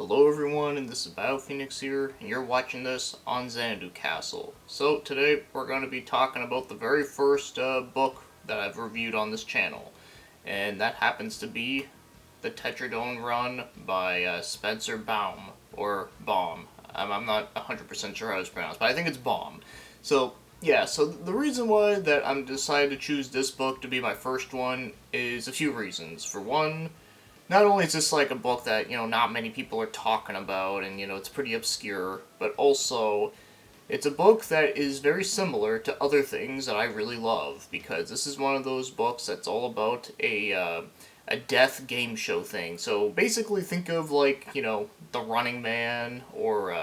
Hello everyone, and this is Phoenix here, and you're watching this on Xanadu Castle. So today we're going to be talking about the very first book that I've reviewed on this channel, and that happens to be the Tetradome run by Spencer Baum, or Baum. I'm not 100% sure how it's pronounced, but I think it's Baum. So yeah, so the reason why that I'm decided to choose this book to be my first one is a few reasons. For one, not only is this like a book that, not many people are talking about and, it's pretty obscure, but also it's a book that is very similar to other things that I really love, because this is one of those books that's all about a death game show thing. So basically think of like, The Running Man, or,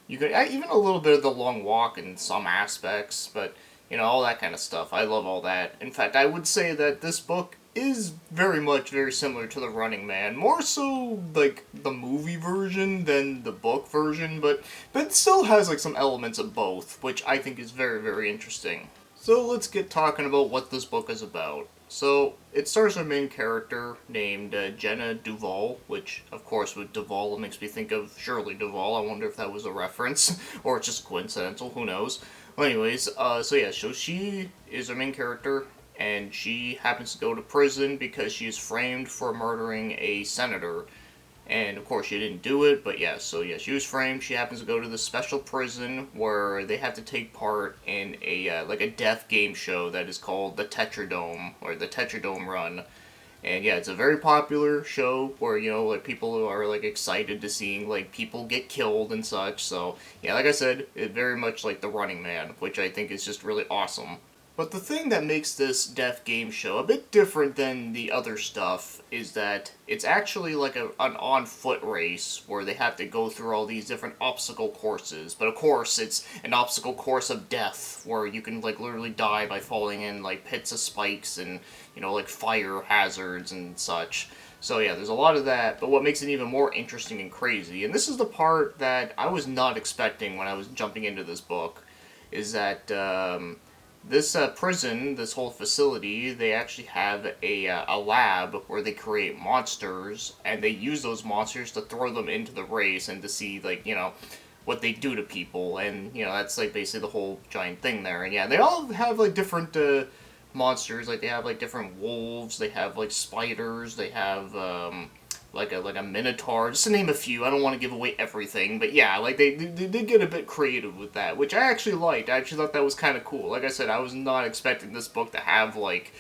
you could even a little bit of The Long Walk in some aspects, but, all that kind of stuff. I love all that. In fact, I would say that this book is very similar to The Running Man. More so like the movie version than the book version, but it still has like some elements of both, which I think is very interesting. So let's get talking about what this book is about. So it stars our main character named Jenna Duval, which of course with Duval it makes me think of Shirley Duvall. I wonder if that was a reference or it's just coincidental, who knows. Well, anyways, so she is our main character, and she happens to go to prison because she is framed for murdering a senator. And of course she didn't do it, but she was framed. She happens to go to this special prison where they have to take part in a death game show that is called the Tetradome, or the Tetradome Run. And yeah, it's a very popular show where, like people are like excited to seeing like people get killed and such. So yeah, like I said, it very much like The Running Man, which I think is just really awesome. But the thing that makes this death game show a bit different than the other stuff is that it's actually like an on-foot race where they have to go through all these different obstacle courses. But of course, it's an obstacle course of death where you can like literally die by falling in like pits of spikes and, like fire hazards and such. So yeah, there's a lot of that, but what makes it even more interesting and crazy, and this is the part that I was not expecting when I was jumping into this book, is that this prison, this whole facility, they actually have a lab where they create monsters, and they use those monsters to throw them into the race and to see, like, what they do to people. And, that's, like, basically the whole giant thing there. And, yeah, they all have, like, different monsters. Like, they have, like, different wolves, they have, like, spiders, they have, like a minotaur, just to name a few. I don't want to give away everything, but yeah, like they did get a bit creative with that, which I actually liked. I actually thought that was kind of cool. Like I said, I was not expecting this book to have like,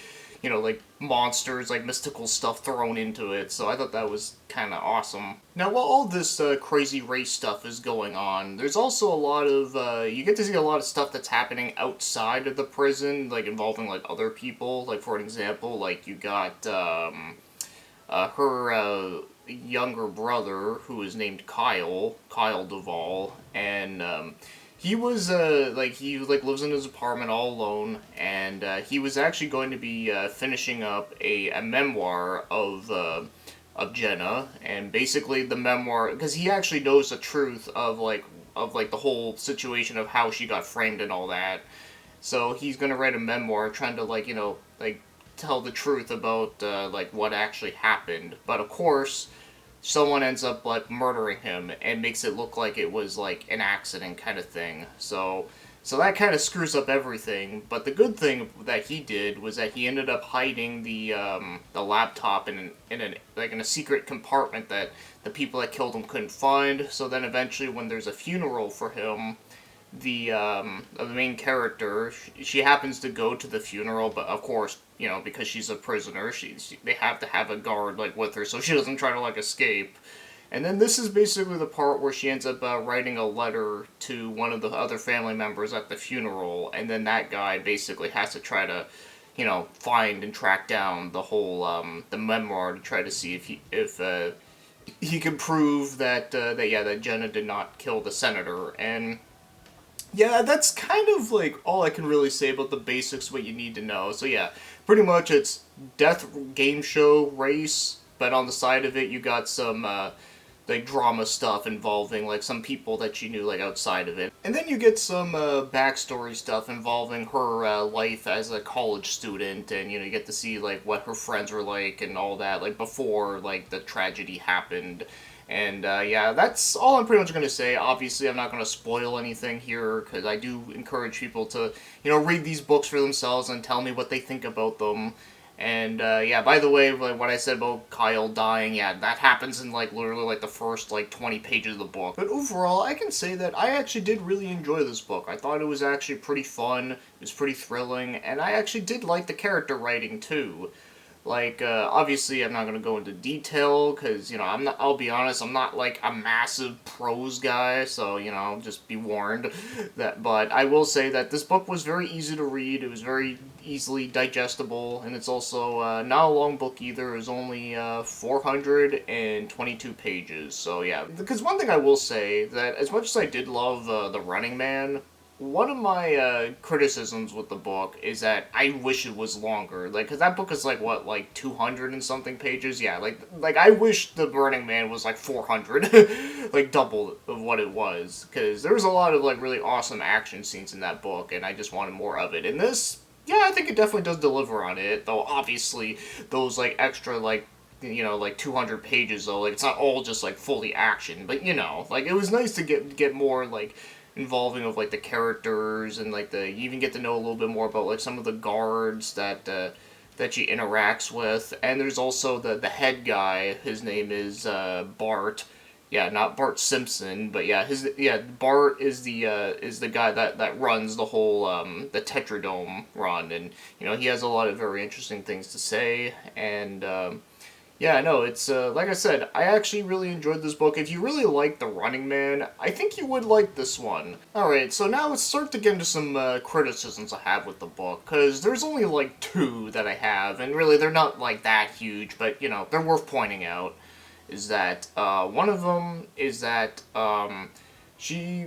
like monsters, like mystical stuff thrown into it, so I thought that was kind of awesome. Now, while all this crazy race stuff is going on, there's also a lot of, you get to see a lot of stuff that's happening outside of the prison, like involving like other people. Like for an example, like you got, her younger brother, who is named Kyle Duvall, and he was he lives in his apartment all alone, and he was actually going to be finishing up a memoir of Jenna, and basically the memoir, because he actually knows the truth of the whole situation of how she got framed and all that. So he's gonna write a memoir trying to tell the truth about what actually happened. But of course, someone ends up like murdering him and makes it look like it was like an accident kind of thing. So that kind of screws up everything. But the good thing that he did was that he ended up hiding the laptop in a secret compartment that the people that killed him couldn't find. So then eventually, when there's a funeral for him, the main character, she happens to go to the funeral, but of course, because she's a prisoner, they have to have a guard like with her so she doesn't try to like escape. And then this is basically the part where she ends up writing a letter to one of the other family members at the funeral, and then that guy basically has to try to, find and track down the whole the memoir to try to see if he can prove that Jenna did not kill the senator. And yeah, that's kind of like all I can really say about the basics, what you need to know. So yeah, pretty much it's death game show race, but on the side of it you got some like drama stuff involving like some people that you knew like outside of it. And then you get some backstory stuff involving her life as a college student, and you get to see like what her friends were like and all that, like before like the tragedy happened. And yeah, that's all I'm pretty much going to say. Obviously, I'm not going to spoil anything here because I do encourage people to, read these books for themselves and tell me what they think about them. And yeah, by the way, like, what I said about Kyle dying, yeah, that happens in like literally like the first like 20 pages of the book. But overall, I can say that I actually did really enjoy this book. I thought it was actually pretty fun, it was pretty thrilling, and I actually did like the character writing too. Like, obviously, I'm not gonna go into detail because I'm not. I'll be honest, I'm not like a massive prose guy, so just be warned. But I will say that this book was very easy to read. It was very easily digestible, and it's also not a long book either. It was only 422 pages. So yeah, because one thing I will say that as much as I did love the Running Man, one of my criticisms with the book is that I wish it was longer. Like, cause that book is like what, like 200 and something pages. Yeah, like I wish the Burning Man was like 400, like double of what it was. Cause there was a lot of like really awesome action scenes in that book, and I just wanted more of it. And this, yeah, I think it definitely does deliver on it. Though obviously those like extra like like 200 pages though, like it's not all just like fully action, but like it was nice to get more like involving of like the characters and like you even get to know a little bit more about like some of the guards that she interacts with. And there's also the head guy. His name is Bart. Yeah, not Bart Simpson, but yeah, Bart is the guy that runs the whole the Tetradome run, and he has a lot of very interesting things to say. And yeah, no, it's, like I said, I actually really enjoyed this book. If you really like The Running Man, I think you would like this one. Alright, so now let's start to get into some criticisms I have with the book, because there's only like two that I have, and really they're not like that huge, but, they're worth pointing out. Is that, one of them is that, she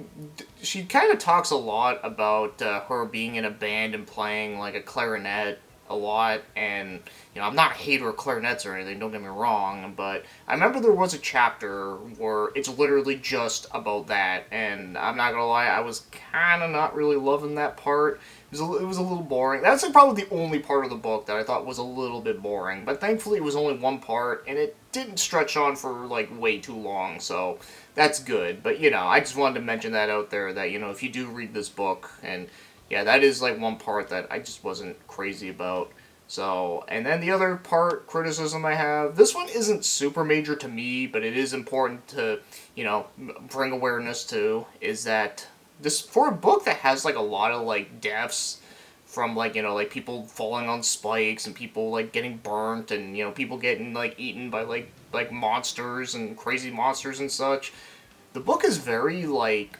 kind of talks a lot about her being in a band and playing like a clarinet a lot, and I'm not a hater of clarinets or anything, don't get me wrong, but I remember there was a chapter where it's literally just about that, and I'm not gonna lie, I was kind of not really loving that part. It was a little boring. That's like probably the only part of the book that I thought was a little bit boring, but thankfully it was only one part, and it didn't stretch on for like way too long, so that's good. But I just wanted to mention that out there, that if you do read this book, and yeah, that is like one part that I just wasn't crazy about. So, and then the other criticism I have, this one isn't super major to me, but it is important to, bring awareness to, is that this, for a book that has like a lot of like deaths from like, like people falling on spikes and people like getting burnt and, people getting like eaten by like monsters and crazy monsters and such, the book is very light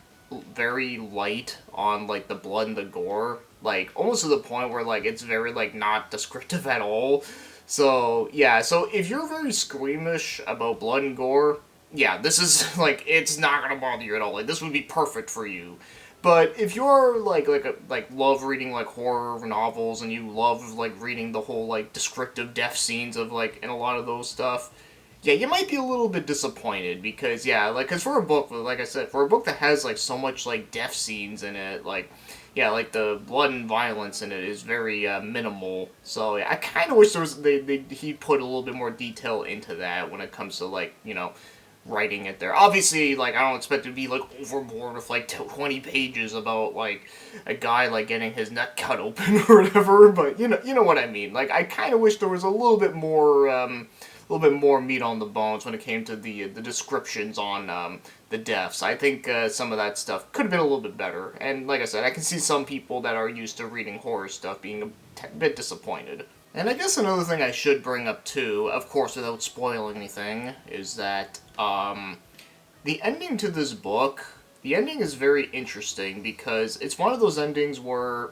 on like the blood and the gore, like almost to the point where like it's very like not descriptive at all. So yeah, so if you're very squeamish about blood and gore, yeah, this is like, it's not gonna bother you at all. Like, this would be perfect for you. But if you're like love reading like horror novels, and you love like reading the whole like descriptive death scenes of like in a lot of those stuff, yeah, you might be a little bit disappointed, because yeah, like, because for a book, like I said, for a book that has like so much like death scenes in it, like, yeah, like the blood and violence in it is very minimal. So yeah, I kind of wish there was he put a little bit more detail into that when it comes to like writing it there. Obviously, like, I don't expect it to be like overboard with like 20 pages about like a guy like getting his neck cut open or whatever, but you know what I mean. Like, I kind of wish there was a little bit more meat on the bones when it came to the descriptions on the deaths. I think some of that stuff could have been a little bit better. And like I said, I can see some people that are used to reading horror stuff being a bit disappointed. And I guess another thing I should bring up too, of course without spoiling anything, is that the ending to this book, the ending is very interesting, because it's one of those endings where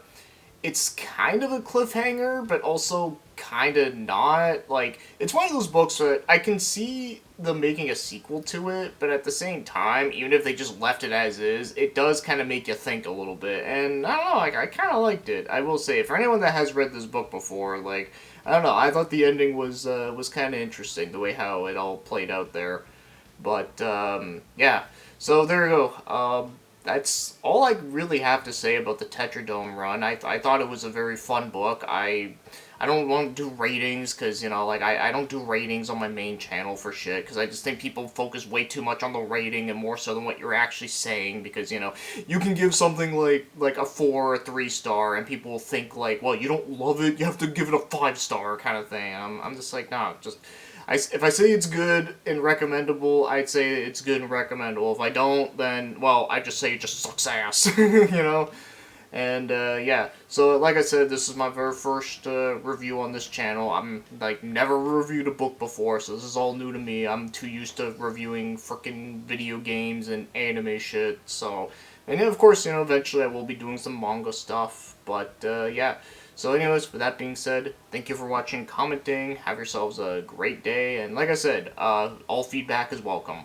it's kind of a cliffhanger, but also kind of not. Like, it's one of those books that I can see them making a sequel to it, but at the same time, even if they just left it as is, it does kind of make you think a little bit. And I don't know, like, I kind of liked it. I will say, for anyone that has read this book before, like, I don't know, I thought the ending was kind of interesting, the way how it all played out there. But yeah, so there you go. That's all I really have to say about the Tetradome run. I thought it was a very fun book. I I don't want to do ratings because, you know, like, I don't do ratings on my main channel for shit because I just think people focus way too much on the rating and more so than what you're actually saying because, you know, you can give something like a 4 or 3 star and people will think, like, well, you don't love it, you have to give it a 5 star kind of thing. I'm just like, no, just... if I say it's good and recommendable, I'd say it's good and recommendable. If I don't, then, well, I just say it just sucks ass, you know? And yeah, so like I said, this is my very first review on this channel. I'm like never reviewed a book before, so this is all new to me. I'm too used to reviewing freaking video games and anime shit. So, and then of course, you know, eventually I will be doing some manga stuff. But yeah. So, anyways, with that being said, thank you for watching, commenting. Have yourselves a great day, and like I said, all feedback is welcome.